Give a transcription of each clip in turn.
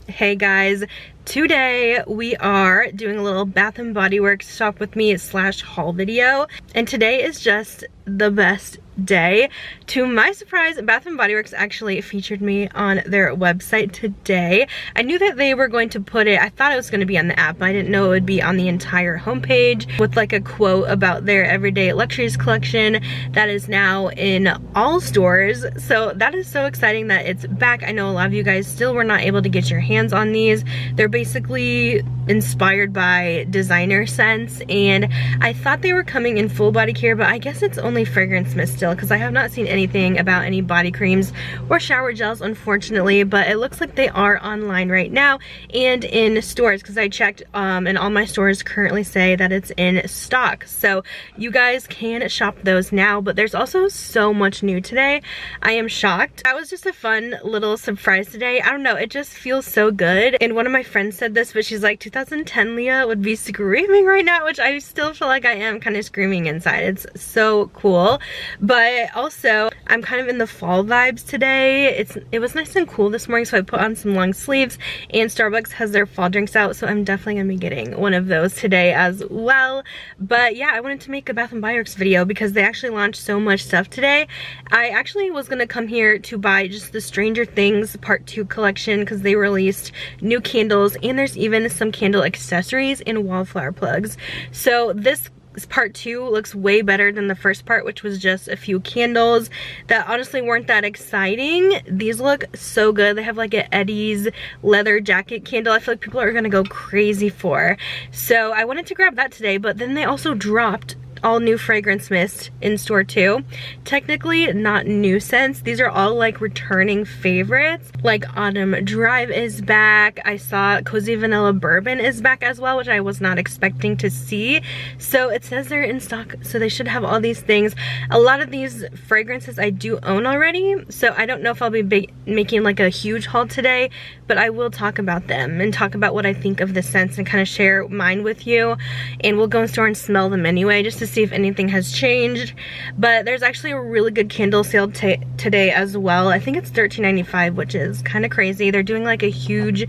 Hey guys, today we are doing a little Bath & Body Works shop with me / haul video, and today is just the best day. To my surprise, Bath & Body Works actually featured me on their website today. I knew that they were going to put it, I thought it was going to be on the app, but I didn't know it would be on the entire homepage with like a quote about their everyday luxuries collection that is now in all stores. So that is so exciting that it's back. I know a lot of you guys still were not able to get your hands on these. They're basically inspired by designer scents, and I thought they were coming in full body care, but I guess it's only fragrance mist still, because I have not seen anything about any body creams or shower gels, unfortunately. But it looks like they are online right now and in stores, because I checked and all my stores currently say that it's in stock, so you guys can shop those now. But there's also so much new today. I am shocked. That was just a fun little surprise today. I don't know, it just feels so good. And one of my friends said this, but she's like, 2010 Leah would be screaming right now, which I still feel like I am kind of screaming inside. It's so cool. But also I'm kind of in the fall vibes today. It was nice and cool this morning, so I put on some long sleeves, and Starbucks has their fall drinks out, so I'm definitely gonna be getting one of those today as well. But yeah, I wanted to make a Bath & Body Works video because they actually launched so much stuff today. I actually was gonna come here to buy just the Stranger Things Part 2 collection, because they released new candles, and there's even some candle accessories and wallflower plugs. So this part 2 looks way better than the first part, which was just a few candles that honestly weren't that exciting. These look so good. They have like an Eddie's leather jacket candle I feel like people are gonna go crazy for. So I wanted to grab that today, but then they also dropped all new fragrance mist in store too. Technically not new scents. These are all like returning favorites. Like Autumn Drive is back. I saw Cozy Vanilla Bourbon is back as well, which I was not expecting to see. So it says they're in stock, so they should have all these things. A lot of these fragrances I do own already, so I don't know if I'll be making like a huge haul today, but I will talk about them and talk about what I think of the scents and kind of share mine with you. And we'll go in store and smell them anyway, just to see if anything has changed. But there's actually a really good candle sale today as well. I think it's $13.95, which is kind of crazy. They're doing like a huge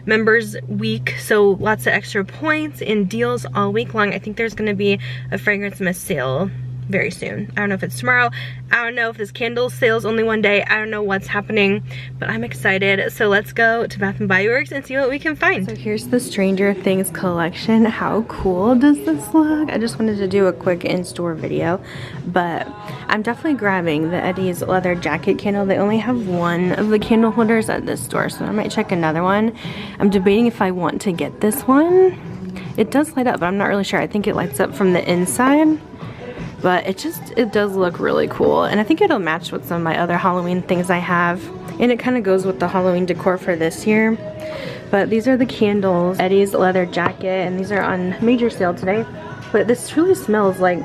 members week, so lots of extra points and deals all week long. I think there's going to be a fragrance mist sale very soon. I don't know if it's tomorrow. I don't know if this candle sale's only one day. I don't know what's happening, but I'm excited. So let's go to Bath & Body Works and see what we can find. So here's the Stranger Things collection. How cool does this look? I just wanted to do a quick in-store video, but I'm definitely grabbing the Eddie's leather jacket candle. They only have one of the candle holders at this store, so I might check another one. I'm debating if I want to get this one. It does light up, but I'm not really sure. I think it lights up from the inside. But it does look really cool, and I think it'll match with some of my other Halloween things I have, and it kind of goes with the Halloween decor for this year. But these are the candles, Eddie's leather jacket, and these are on major sale today. But this truly smells like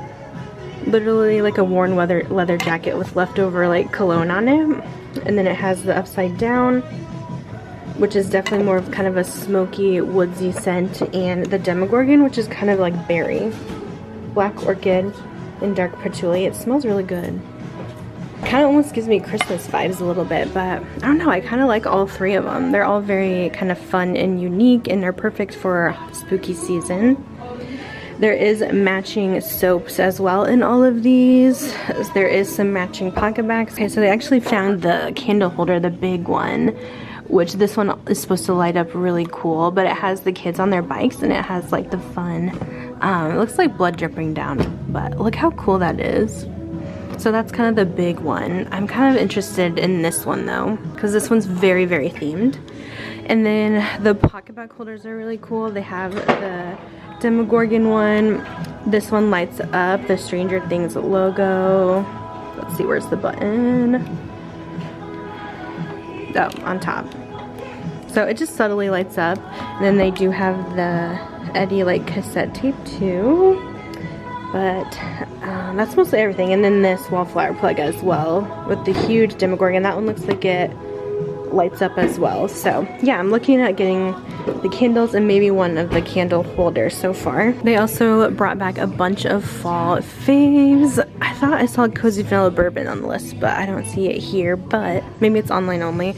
literally like a worn leather jacket with leftover like cologne on it. And then it has the upside down, which is definitely more of kind of a smoky woodsy scent, and the Demogorgon, which is kind of like berry, black orchid, and dark patchouli. It smells really good. Kind of almost gives me Christmas vibes a little bit, but I don't know, I kind of like all three of them. They're all very kind of fun and unique, and they're perfect for spooky season. There is matching soaps as well in all of these. There is some matching pocket bags. Okay, so they actually found the candle holder, the big one, which this one is supposed to light up really cool, but it has the kids on their bikes, and it has like the fun, it looks like blood dripping down, but look how cool that is. So that's kind of the big one. I'm kind of interested in this one though, because this one's very, very themed. And then the pocket bag holders are really cool. They have the Demogorgon one. This one lights up the Stranger Things logo. Let's see, where's the button? Oh, on top. So it just subtly lights up. And then they do have the Eddie like cassette tape too. But that's mostly everything. And then this wallflower plug as well with the huge Demogorgon. That one looks like it lights up as well. So yeah, I'm looking at getting the candles and maybe one of the candle holders so far. They also brought back a bunch of fall faves. I thought I saw Cozy Vanilla Bourbon on the list, but I don't see it here, but maybe it's online only.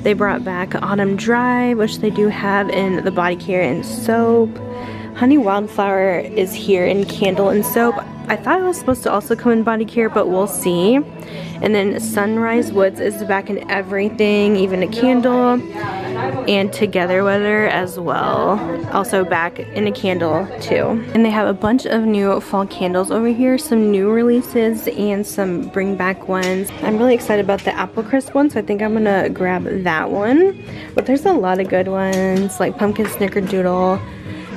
They brought back Autumn Dry, which they do have in the body care and soap. Honey Wildflower is here in candle and soap. I thought it was supposed to also come in body care, but we'll see. And then Sunrise Woods is back in everything, even a candle, and Together Weather as well. Also back in a candle too. And they have a bunch of new fall candles over here, some new releases and some bring back ones. I'm really excited about the Apple Crisp one, so I think I'm gonna grab that one. But there's a lot of good ones, like Pumpkin Snickerdoodle.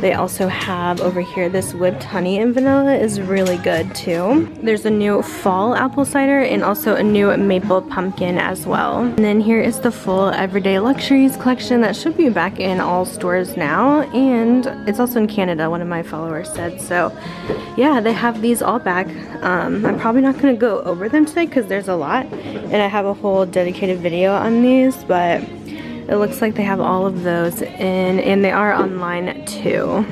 They also have over here this whipped honey and vanilla is really good too. There's a new fall apple cider and also a new maple pumpkin as well. And then here is the full Everyday Luxuries collection that should be back in all stores now, and it's also in Canada, one of my followers said. So yeah, they have these all back. I'm probably not going to go over them today because there's a lot and I have a whole dedicated video on these, but it looks like they have all of those in, and they are online too.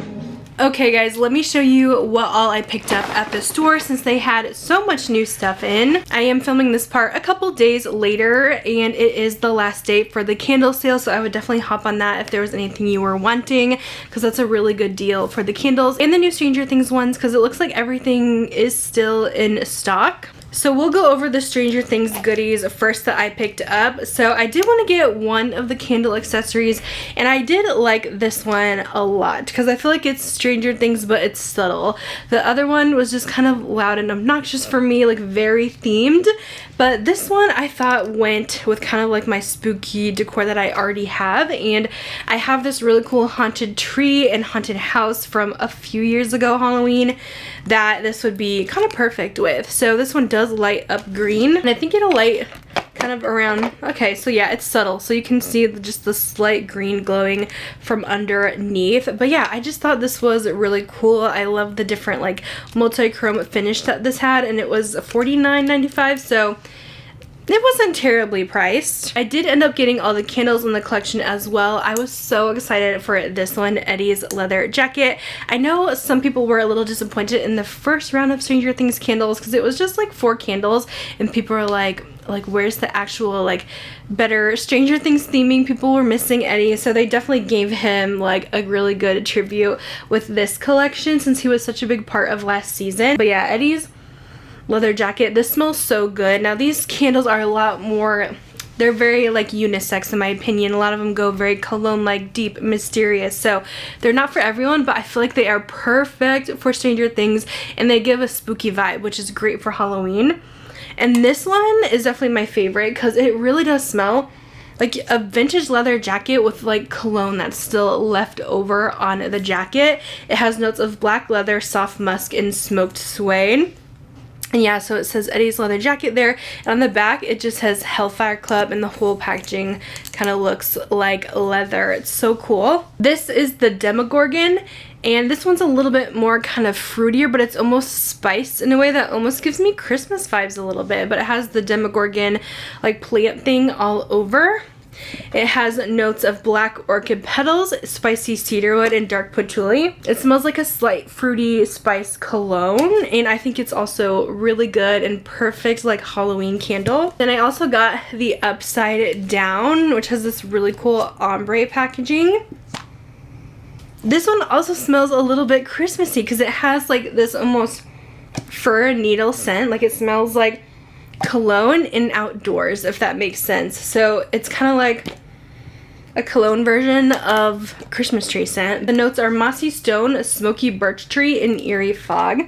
Okay guys, let me show you what all I picked up at the store since they had so much new stuff in. I am filming this part a couple days later and it is the last date for the candle sale, so I would definitely hop on that if there was anything you were wanting, because that's a really good deal for the candles and the new Stranger Things ones, because it looks like everything is still in stock. So we'll go over the Stranger Things goodies first that I picked up. So I did want to get one of the candle accessories, and I did like this one a lot because I feel like it's Stranger Things but it's subtle. The other one was just kind of loud and obnoxious for me, like very themed. But this one I thought went with kind of like my spooky decor that I already have, and I have this really cool haunted tree and haunted house from a few years ago Halloween that this would be kind of perfect with. So this one does light up green, and I think it'll light kind of around, okay, so yeah, it's subtle, so you can see just the slight green glowing from underneath. But yeah, I just thought this was really cool. I love the different like multi-chrome finish that this had, and it was $49.95, so it wasn't terribly priced. I did end up getting all the candles in the collection as well. I was so excited for this one, Eddie's leather jacket. I know some people were a little disappointed in the first round of Stranger Things candles because it was just like 4 candles, and people were like where's the actual like better Stranger Things theming? People were missing Eddie, so they definitely gave him like a really good tribute with this collection since he was such a big part of last season. But yeah, Eddie's leather jacket, this smells so good. Now these candles are a lot more, they're very like unisex in my opinion. A lot of them go very cologne like, deep, mysterious, so they're not for everyone, but I feel like they are perfect for Stranger Things and they give a spooky vibe, which is great for Halloween. And this one is definitely my favorite because it really does smell like a vintage leather jacket with like cologne that's still left over on the jacket. It has notes of black leather, soft musk, and smoked suede. And yeah, so it says Eddie's leather jacket there, and on the back it just has Hellfire Club, and the whole packaging kind of looks like leather. It's so cool. This is the Demogorgon, and this one's a little bit more kind of fruitier, but it's almost spiced in a way that almost gives me Christmas vibes a little bit. But it has the Demogorgon like plant thing all over. It has notes of black orchid petals, spicy cedarwood, and dark patchouli. It smells like a slight fruity spice cologne, and I think it's also really good and perfect like Halloween candle. Then I also got the Upside Down, which has this really cool ombre packaging. This one also smells a little bit Christmassy because it has like this almost fir needle scent. Like it smells like cologne in outdoors, if that makes sense. So it's kind of like a cologne version of Christmas tree scent. The notes are mossy stone, smoky birch tree, and eerie fog.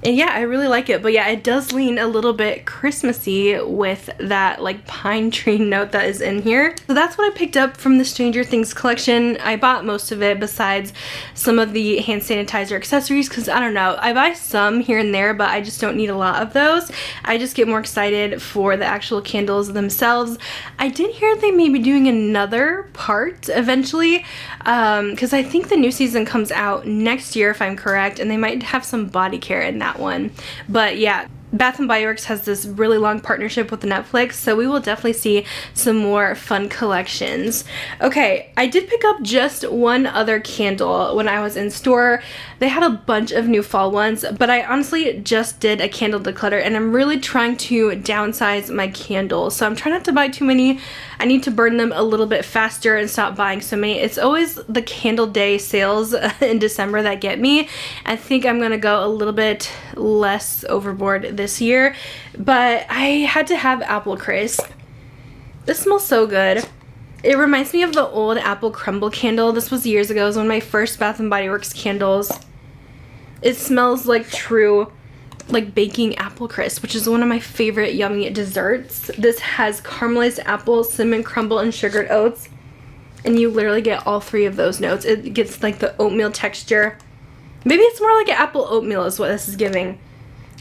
And yeah, I really like it. But yeah, it does lean a little bit Christmassy with that like pine tree note that is in here. So that's what I picked up from the Stranger Things collection. I bought most of it besides some of the hand sanitizer accessories because I don't know, I buy some here and there, but I just don't need a lot of those. I just get more excited for the actual candles themselves. I did hear they may be doing another part eventually because I think the new season comes out next year if I'm correct, and they might have some body care in that one. But yeah, Bath & Body Works has this really long partnership with Netflix, so we will definitely see some more fun collections. Okay, I did pick up just one other candle when I was in store. They had a bunch of new fall ones, but I honestly just did a candle declutter, and I'm really trying to downsize my candles. So I'm trying not to buy too many. I need to burn them a little bit faster and stop buying so many. It's always the candle day sales in December that get me. I think I'm gonna go a little bit less overboard this year, but I had to have apple crisp. This smells so good. It reminds me of the old apple crumble candle. This was years ago. It was one of my first Bath & Body Works candles. It smells like true like baking apple crisp, which is one of my favorite yummy desserts. This has caramelized apple, cinnamon crumble, and sugared oats, and you literally get all three of those notes. It gets like the oatmeal texture. Maybe it's more like an apple oatmeal is what this is giving,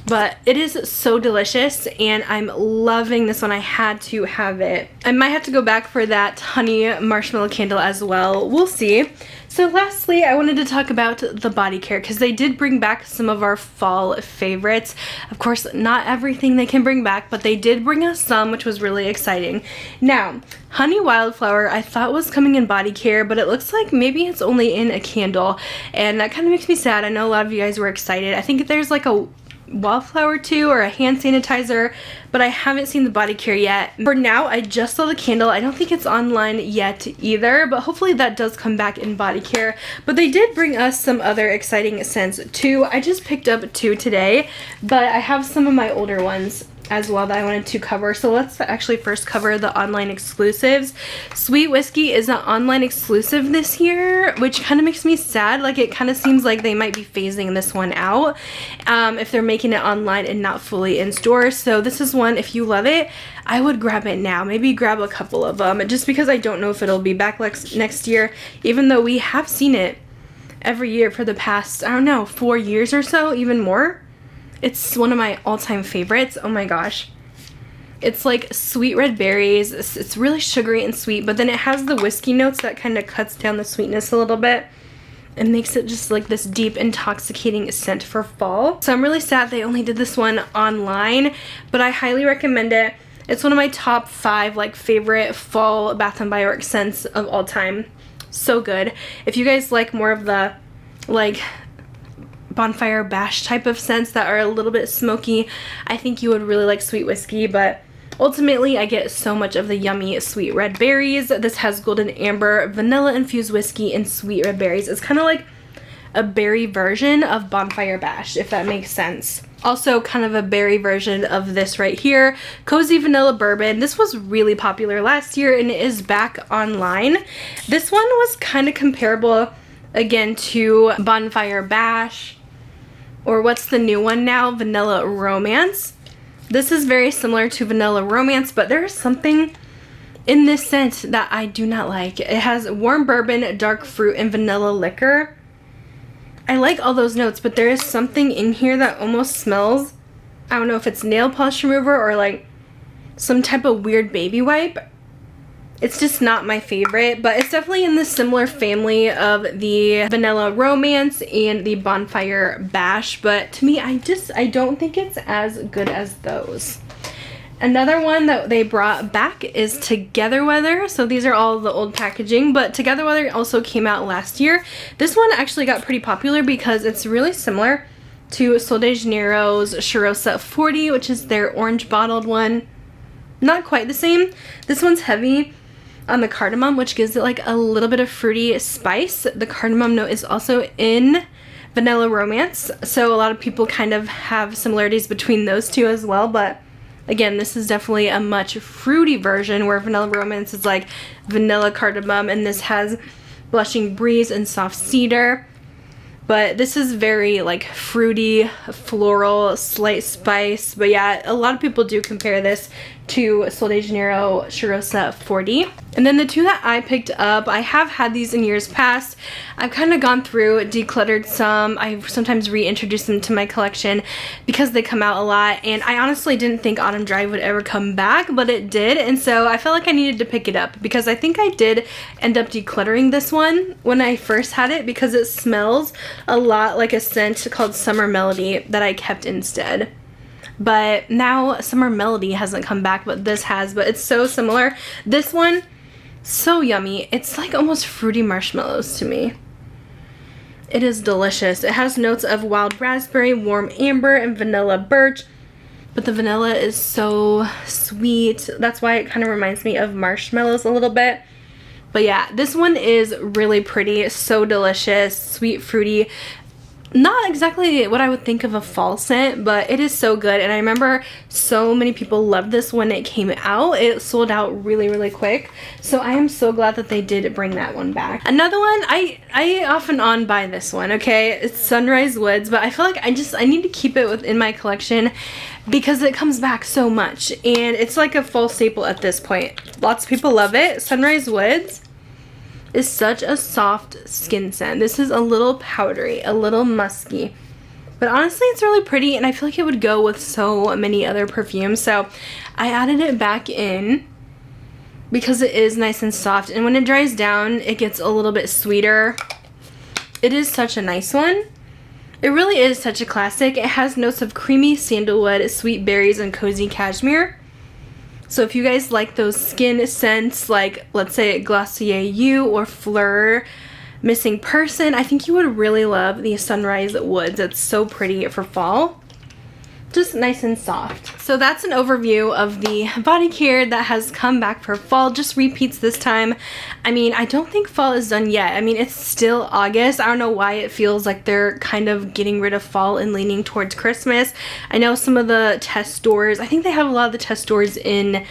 but it is so delicious, and I'm loving this one. I had to have it. I might have to go back for that honey marshmallow candle as well. We'll see. So lastly, I wanted to talk about the body care, because they did bring back some of our fall favorites. Of course, not everything they can bring back, but they did bring us some, which was really exciting. Now, Honey Wildflower I thought was coming in body care, but it looks like maybe it's only in a candle, and that kind of makes me sad. I know a lot of you guys were excited. I think there's like a wildflower too, or a hand sanitizer, but I haven't seen the body care yet. For now, I just saw the candle. I don't think it's online yet either, but hopefully that does come back in body care. But they did bring us some other exciting scents too. I just picked up 2 today, but I have some of my older ones as well that I wanted to cover. So let's actually first cover the online exclusives. Sweet Whiskey is an online exclusive this year, which kind of makes me sad. Like, it kind of seems like they might be phasing this one out if they're making it online and not fully in store. So this is one, if you love it, I would grab it now. Maybe grab a couple of them, just because I don't know if it'll be back next year, even though we have seen it every year for the past, I don't know, 4 years or so, even more. It's one of my all-time favorites. Oh my gosh. It's like sweet red berries. It's really sugary and sweet, but then it has the whiskey notes that kind of cuts down the sweetness a little bit and makes it just like this deep, intoxicating scent for fall. So I'm really sad they only did this one online, but I highly recommend it. It's one of my top 5 like favorite fall Bath & Body Works scents of all time. So good. If you guys like more of the like bonfire bash type of scents that are a little bit smoky, I think you would really like Sweet Whiskey, but ultimately I get so much of the yummy sweet red berries. This has golden amber, vanilla infused whiskey, and sweet red berries. It's kind of like a berry version of bonfire bash, if that makes sense. Also kind of a berry version of this right here, Cozy Vanilla Bourbon. This was really popular last year and it is back online. This one was kind of comparable again to Bonfire Bash, or what's the new one now, Vanilla Romance. This is very similar to Vanilla Romance, but there is something in this scent that I do not like. It has warm bourbon, dark fruit, and vanilla liquor. I like all those notes, but there is something in here that almost smells, I don't know if it's nail polish remover or like some type of weird baby wipe. It's just not my favorite, but it's definitely in the similar family of the Vanilla Romance and the Bonfire Bash, but to me, I don't think it's as good as those. Another one that they brought back is Together Weather. So these are all the old packaging, but Together Weather also came out last year. This one actually got pretty popular because it's really similar to Sol de Janeiro's Cheirosa 40, which is their orange bottled one. Not quite the same. This one's heavy on the cardamom, which gives it like a little bit of fruity spice. The cardamom note is also in Vanilla Romance, so a lot of people kind of have similarities between those two as well, but again, this is definitely a much fruity version where Vanilla Romance is like vanilla cardamom, and this has Blushing Breeze and Soft Cedar. But this is very like fruity, floral, slight spice. But yeah, a lot of people do compare this to Sol de Janeiro Cheirosa 40. And then the two that I picked up, I have had these in years past. I've kind of gone through, decluttered some. I sometimes reintroduce them to my collection because they come out a lot. And I honestly didn't think Autumn Drive would ever come back, but it did. And so I felt like I needed to pick it up because I think I did end up decluttering this one when I first had it because it smells a lot like a scent called Summer Melody that I kept instead. but now Summer Melody hasn't come back, but this has. But it's so similar. This one, so yummy. It's like almost fruity marshmallows to me. It is delicious. It has notes of wild raspberry, warm amber, and vanilla birch. But the vanilla is so sweet. That's why it kind of reminds me of marshmallows a little bit. But yeah, this one is really pretty. So delicious, sweet, fruity. Not exactly what I would think of a fall scent, but it is so good. And I remember so many people loved this when it came out. It sold out really, really quick. So I am so glad that they did bring that one back. Another one, I off and on buy this one, okay? It's Sunrise Woods, but I feel like I need to keep it within my collection because it comes back so much. And it's like a fall staple at this point. Lots of people love it. Sunrise Woods is such a soft skin scent. This is a little powdery, a little musky, but honestly it's really pretty, and I feel like it would go with so many other perfumes. So I added it back in because it is nice and soft, and when it dries down it gets a little bit sweeter. It is such a nice one. It really is such a classic. It has notes of creamy sandalwood, sweet berries, and cozy cashmere. So if you guys like those skin scents, like let's say Glossier You or Fleur Missing Person, I think you would really love the Sunrise Woods. It's so pretty for fall. Just nice and soft. So that's an overview of the body care that has come back for fall. Just repeats this time. I mean, I don't think fall is done yet. I mean, it's still August. I don't know why it feels like they're kind of getting rid of fall and leaning towards Christmas. I know some of the test stores, I think they have a lot of the test stores in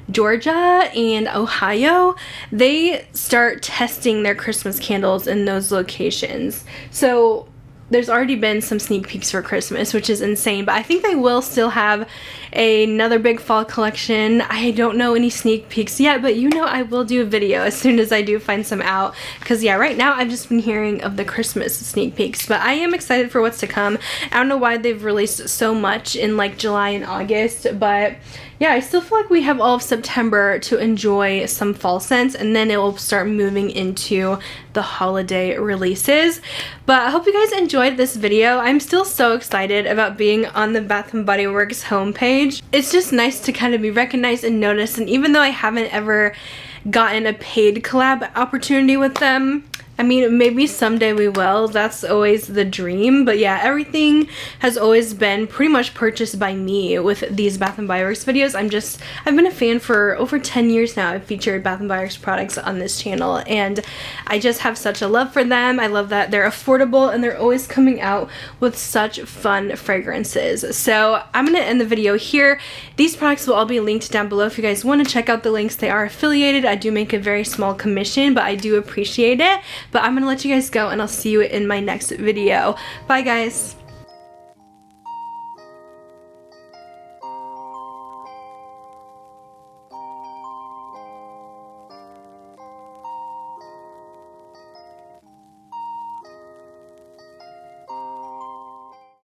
Georgia and Ohio. They start testing their Christmas candles in those locations. So there's already been some sneak peeks for Christmas, which is insane, but I think they will still have another big fall collection. I don't know any sneak peeks yet, but you know I will do a video as soon as I do find some out, because yeah, right now I've just been hearing of the Christmas sneak peeks, but I am excited for what's to come. I don't know why they've released so much in like July and August, but yeah, I still feel like we have all of September to enjoy some fall scents, and then it will start moving into the holiday releases. But I hope you guys enjoyed this video. I'm still so excited about being on the Bath & Body Works homepage. It's just nice to kind of be recognized and noticed, and even though I haven't ever gotten a paid collab opportunity with them, I mean, maybe someday we will. That's always the dream. But yeah, everything has always been pretty much purchased by me with these Bath & Body Works videos. I've been a fan for over 10 years now. I've featured Bath & Body Works products on this channel, and I just have such a love for them. I love that they're affordable and they're always coming out with such fun fragrances. So I'm going to end the video here. These products will all be linked down below if you guys want to check out the links. They are affiliated. I do make a very small commission, but I do appreciate it. But I'm going to let you guys go, and I'll see you in my next video. Bye, guys.